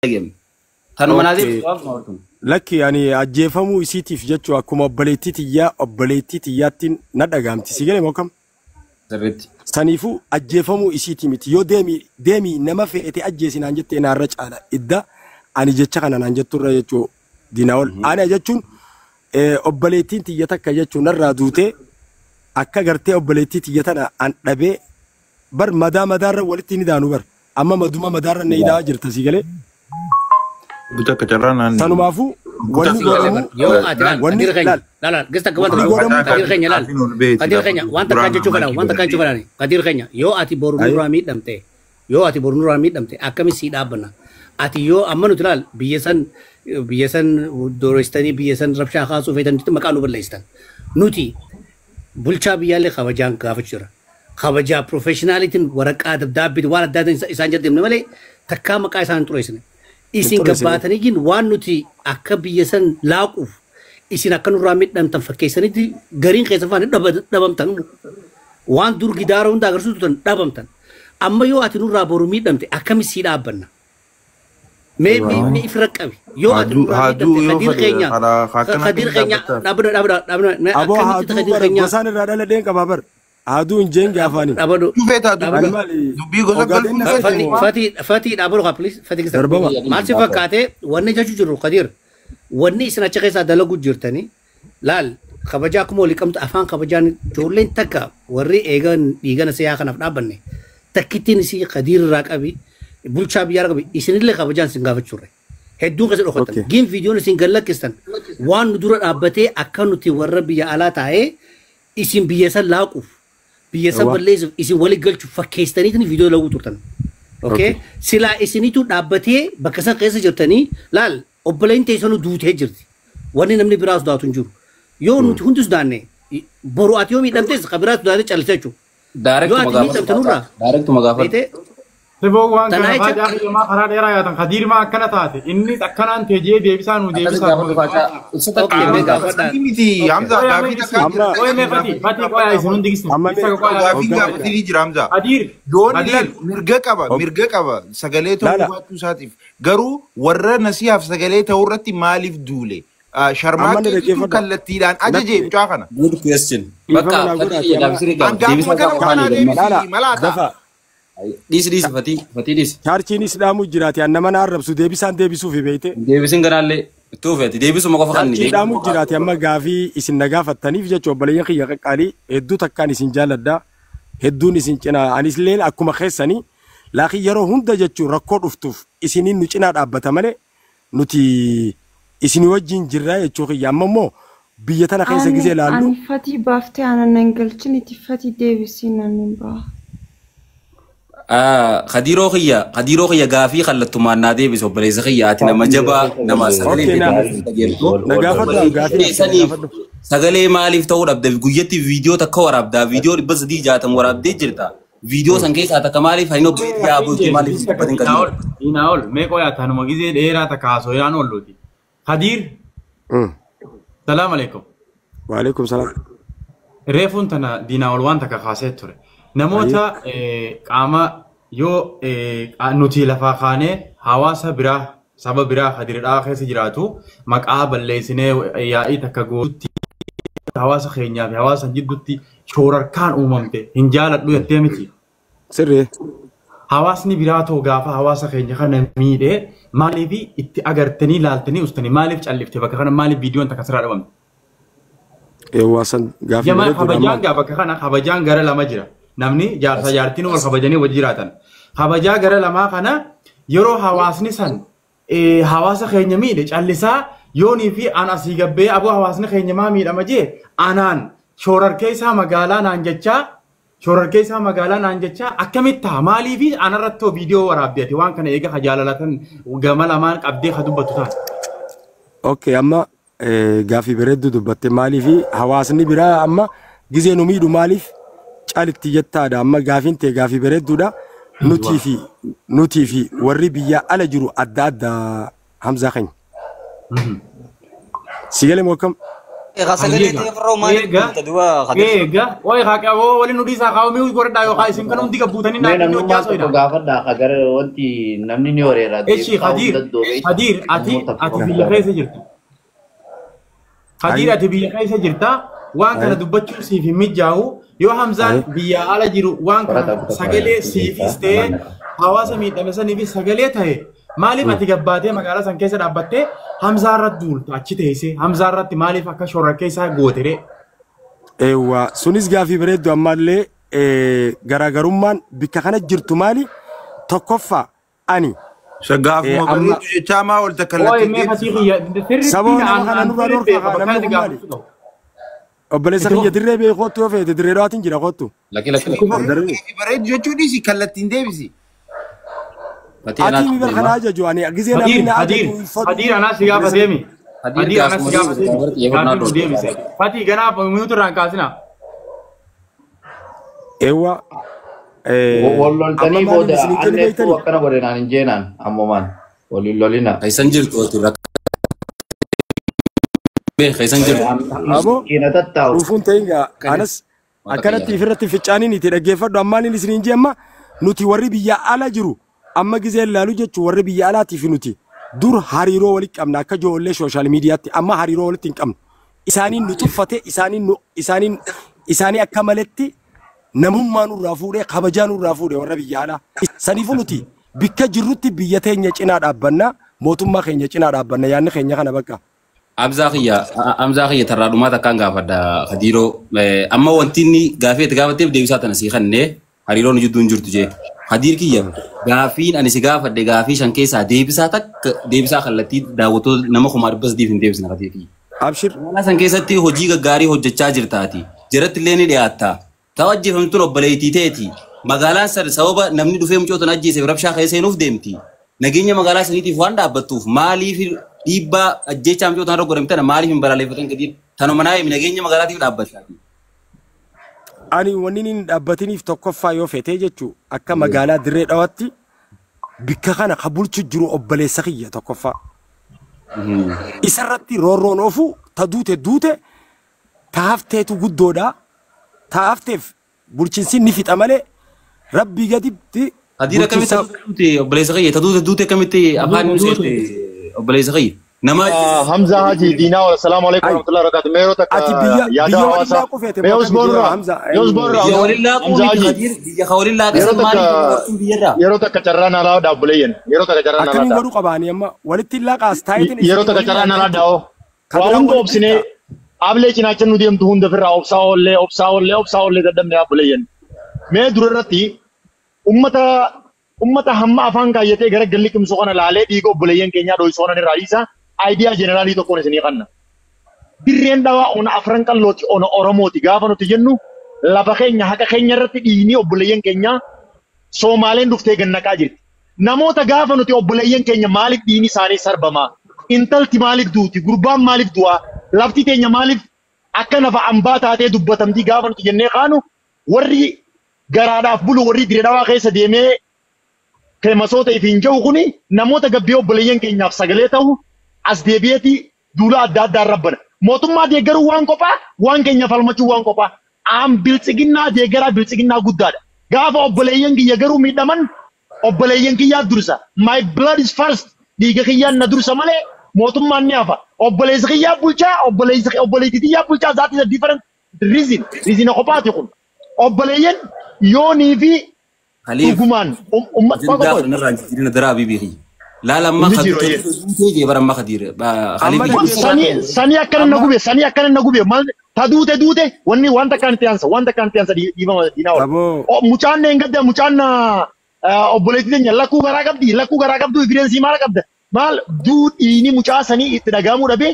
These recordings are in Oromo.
كانوا منازل لك يعني أجيفمو يسيتي في جتشو أكما أبليتي تياتين ندعم تسيجل موكم سنيفو أجيفمو يسيتي متي يو ديمي نما في إتي أجيسين أنجت نارج على إدا أنا جتشان أنا أنجت الرجو ديناول أنا جتشون أبليتي تياتك جتشو نرى دوتة أكا غرتي أبليتي تياتنا أن نبي بر مدار ولتني دانو بر أما مدوما مدار نيدا جرت تسيجله بوتا كتران سانو مافو وني لا قصتك قدير خنيا لا قدير خنيا وانت كان تشوف وانت كان تشوف قدير خنيا يو اتي بورنورامي دمته يو اتي بورنورامي دمته اكمي سيدا بنا اتي يو امنو تلال بيسن دورستاني بيسن ربشا خاصو فيتن مكانو بليستان نوتي بولشا بيالي خواجان كافچرا خواجا بروفيشناليتين ورقا دبداب والد دادن اسان جدم نملي تكا مكا اسان ترويسن isin gabaatanii jin waan nuti akka biyyasan laaquuf isin akka nurraa midhamtan fakkeessanitti gariin keessa faana dhabamtan waan dur gidaara hunda agarsiisutan dhabamtan amma yoo ati nurraa boru midhamte akkami sii dhaabbanna mee ifra qabi yoo ati nurraa midhamte kadir keenya dhabna akkamitti kadir keenya gosaan irraa dhaladheen qabaabar Adu injeng afani. Abado. Dubi gosa galbu. Fati abado ka please. Fati kisa. Masih fakate. Warni jaju juru Qadir. Warni isna cakap saya dalam gujurtani. Lal. Kabaja aku mau likam afan kabajan jolin taka. Warri egan saya akan apa ni. Takitin si Qadir rak abi. Bulcha biar abi. Isni le kabajan singgah cure. Heddu kasih rokotan. Game video ni singgah lagi kistan. Wan nudurat abate akan nuti warra biya alat ae. Isim biasa laukuf. Biasa berlez isi wali galchu fakkeestanii tani video lagu turtan okay sila isinitu dhaabbatee bakka san keessa jirtanii laal obboleen teessoo duutee jirti wanni namni biraas daatun jiru yoo nuti hundus daanne boru ati yoo miidhamtes qabiraas daatee callisee jechuudha direct magaafate Tebawang kana fajar ma khara dera ya tan khadir ma kana taate inni takkanan teje debisan u Miti Hamza gafi takka oy me fati ko ay sunun digis gafi gafi jira Hamza Adir don mirga qaba sagalee ta'uu baatu isaatiif garuu warra nasihaaf sagalee ta'uu irratti maaliif duule sharmaaqee kallattiidhaan ajaje mucaa kana good question bakka Dis Fati dis. Charchiin Islaamu jiraate anna mana arrabsu deebisaan deebisuuf beeyte. Deebisin garaalle tuufeeti deebisu ma qofa kanni. Islaamu jiraate amma gaafii isin nagaafattaniif jechuun obboleeyyan kiyya qaqqaalii hedduu takkaan isin jaalladha hedduun isin cinaa anis leen akkuma keessanii laakiin yeroo hunda jechuun rakkoo dhuftuuf isiniin nu cinaa dhaabbata malee nuti isin wajjin jirra jechuu kiyya amma immoo biyya tana keessa gisee laallu. Ani Fati baaftee aanan galchin itti Fati deebisiin aannan ba'a. Qadiroo khiyya gaafii kallattumaan naa deebisu obboleessa khiyya ati nama jabaa nama sagalee maaliif ta'uu dhabda guyyatti viidiyoo takka waraabdaa viidiyoo 360 waraabdee jirta viidiyoo san keessaa takka maaliif hani obboleetti yaabuutti maaliif dubbatin qadir Inaol meeqoo yaata numa gizee dheeraa takka haasoo yaan oolluuti Qadir Salaam alaikum Wa alaikum salaam Reefuun tana Dinaol waan takka kaasee ture Namoota qaama yoo nuti lafaa kaanee hawaasa biraa saba biraa Qadiridhaa keessa jiraatu maqaa balleessinee yaa'ii takka gootutti hawaasa keenyaa fi hawaasa jidduutti shoorarkaan uumamte hin jaaladhu jettee miti. Sirree. Hawaasni biraa ta'u gaafa hawaasa keenya kana miidhee maaliif itti agartanii laaltanii ustanii maaliif callifte bakka kana maaliif viidiyoon takka sirraa dhabamte. Waasan gaafii Jamaa kabajaan bakka kana kabajaan gara lama jira. Namni jaarsa jaartiin wal kabajanii wajji jiraatan. Kabajaa gara lamaa kana yeroo hawaasni san hawaasa keenya miidhe callisaa yoonii fi an asii gabbee aboo hawaasni keenya maa miidhama jee anaan shoorarkee isaa magaalaa naan jechaa akkamitti ta'a maalii fi anarrattoo viidiyoo waraabdeeti waan kana eega jaalalatan gama lamaan qabdee ka dubbatu taate. Okay amma gaafii bareedduu dubbatte maalii fi hawaasni biraa amma gizee nu miidhu maaliif calitti jettaadha amma gaafiin ta'e gaafii bareedduudha nutii fi warri biyya ala jiru adda adda Hamza keenya. Sigalee moo akkam? غسالة تفرو مالي تدوا خدير إيه واي خاك أبو ولي نودي ساقاو ميو يقول دا يو خايسين كانوا مدي كبوتاني نحن نما تقافر دا خاكر وانتي نمني نيوري رادي إيشي خدير أتي بيا خيسة جرتا خدير أتي بيا خيسة جرتا وان كان دبتشو سيفي ميجاو يو همزان بيا على جيرو وان كان سجلة سيفي استي حواسه ميت مثلا نبي سجلة تاي مالي ما تجبّاتي مقالة سانكيسة دابتة همزة ردول تأشيته هسه همزة رد مالي فكا شوركيسة غوتره ايوا سونيس غافي بريدو امالي غراغرومان بكخانه جرتو مالي تكفى اني شغاف مغرب تاما والتكلم اوي ما خطيقي سبون انا نور كخانه obboleessa kiyya dirree beekootu yoo feete dirree dhawaatiin jira kootu. Lakki bareedu jechuun dhiisi kallattiin deebisi. Ati mi barkanaa ajaju ani gisee namni na ajaju. Hadiir anaa si gaafa deemi. Hadiir anaa si gaafa deemi. Fatii ganaaf minuutu irraan kaasina. Eewwa. Walloltanii booda anneetu akkana godhinaan hin jeenaan ammumaan waliin lolina. Kaysan jirtu خيسان جرو أبو وفون تينغا أناس أكانت تفرت في الشانين ترجع فرد أماني لسنين جمّا نوتي وري بيا على جرو أما جزء لالو جت وري بيا على تفنوتي دور هاريرو ولك أمنا كجو ولا سوشيال ميديا أما هاريرو ولا تنكم إسانين نتوفته إسانين أكملتي نمم مانو رافورة خبجانو رافورة وري بيا على سنيفونوتي بيك جروتي بيا تينيا كنا رابنا موتوم ما خينيا كنا رابنا يعني خينيا كنا بكا أمزاخية ترى ما تكان غافدا خديرو أما وانتيني غافية غافتي بديوسات نسيخنّي هاريرو نجدون جرتجي خدير كيا غافين أنا سيغافة دي غافي شانكيسا ديبساتك ديبسا خلتي داوتو نمخو ماربس ديفن ديبسنا خدير كي أبشر أنا سانكيسا تي هجيغا غاري هججا جرتاتي جرت الليني دياتا توجه فهمتو رباليتي تيتي مغالان سر سوابا نمني دفهم چوتو نجي سي ربشا خيسي نوف ديمتي نجيني مغالان سنيتي فوان دابتوف مالي في إبا أجيء كم جو تانو قريم تنا مالي هم برالي فتن كدير تانو مناي من أجيء مغالاتي ولا أبشرتي. أنا ونين أبتني في توقف يو فتيجة شو أكا مغالات دريد أوتي بكخانة قبول تجرو أبلي سخية توقف. إسرتي رورو نوفو تدوته تهافته تقول دودا تهافته برشين نفيت أمله ربي قديم تي. هذه رقم تدوته أبلي سخية تدوته كم تي أبغى نسيت. أبلي صغير نما حمزة هاجي دينا السلام عليكم ورحمة الله وبركاته ميرو تك يا جواسا ميوس بورا يا ولله يا خولله يرو تك كجرانا لا دابلين يرو تك كجرانا لا أكمل برو قباني أما ولت الله كاستايتن يرو تك كجرانا لا داو وان دوبسني أبلي كنا كنو ديم تهون دفر أوبساول تدم يا بلين ما دررتي ummata hamma afaan kaayyatee gara galli qimsoo kana laalee dhiigoo buleeyyan keenya dho'isoo nan raayisa aydiyaa jeneraalii tokkoon isinii qanna. Dirreen dhawaa ona afran qallooti ona Oromooti gaafa nuti jennu lafa keenya haqa keenya irratti dhiinii obboleeyyan keenya Soomaaleen dhuftee gannaqaa jirti. Namoota gaafa nuti obboleeyyan keenya maaliif dhiinii isaanii sarbamaa? Intalti maaliif duuti? Gurbaan maaliif du'aa? Lafti teenya maaliif akka nafa ambaa taatee dubbatamtii gaafa nuti jennee kaanu warri garaadhaaf bulu warri dirree dhawaa keessa deemee keemasoota ifiin jiru kuni namoota gabbii obboleeyyan keenyaaf sagalee ta'u as deebi'eeti duula adda addaa rabbana. Mootummaa deeggaruu waan qophaa waan keenya falmachuu waan qophaa aan biltsiginnaa deeggaraa biltsiginnaa guddaadha. Gaafa obboleeyyan kiyya garuu miidhaman obboleeyyan kiyyaa dursa. My blood is first dhiiga kiyyaan na dursa malee mootummaan ni hafa. Obboleessa kiyyaa bulchaa obboleettii kiyyaa bulchaa that is a different reason qophaati kun. Obboleeyyan yoonii fi Tuguman, Jidda nirraan jirina daraa bibihi. Laala ma khadir tuje bara ma khadir. Sani akkana nagube mal taduute wanni wanta kan tiyansa di dina wala. Mucaan ne ngadda mucaan obboleetti teenya lakkuu garaa qabdu evidence maal qabda. Maal duudhiini mucaa sanii itti dhagahamuu dhabe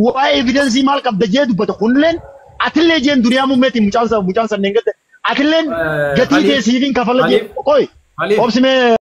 waa'ee evidence maal qabda jee dubbata kunilleen atillee jeen duniyaa mummeetti mucaan san ne ngadda. أكلن قتيل سيفين كفلا جي. أوكي. أبسمه.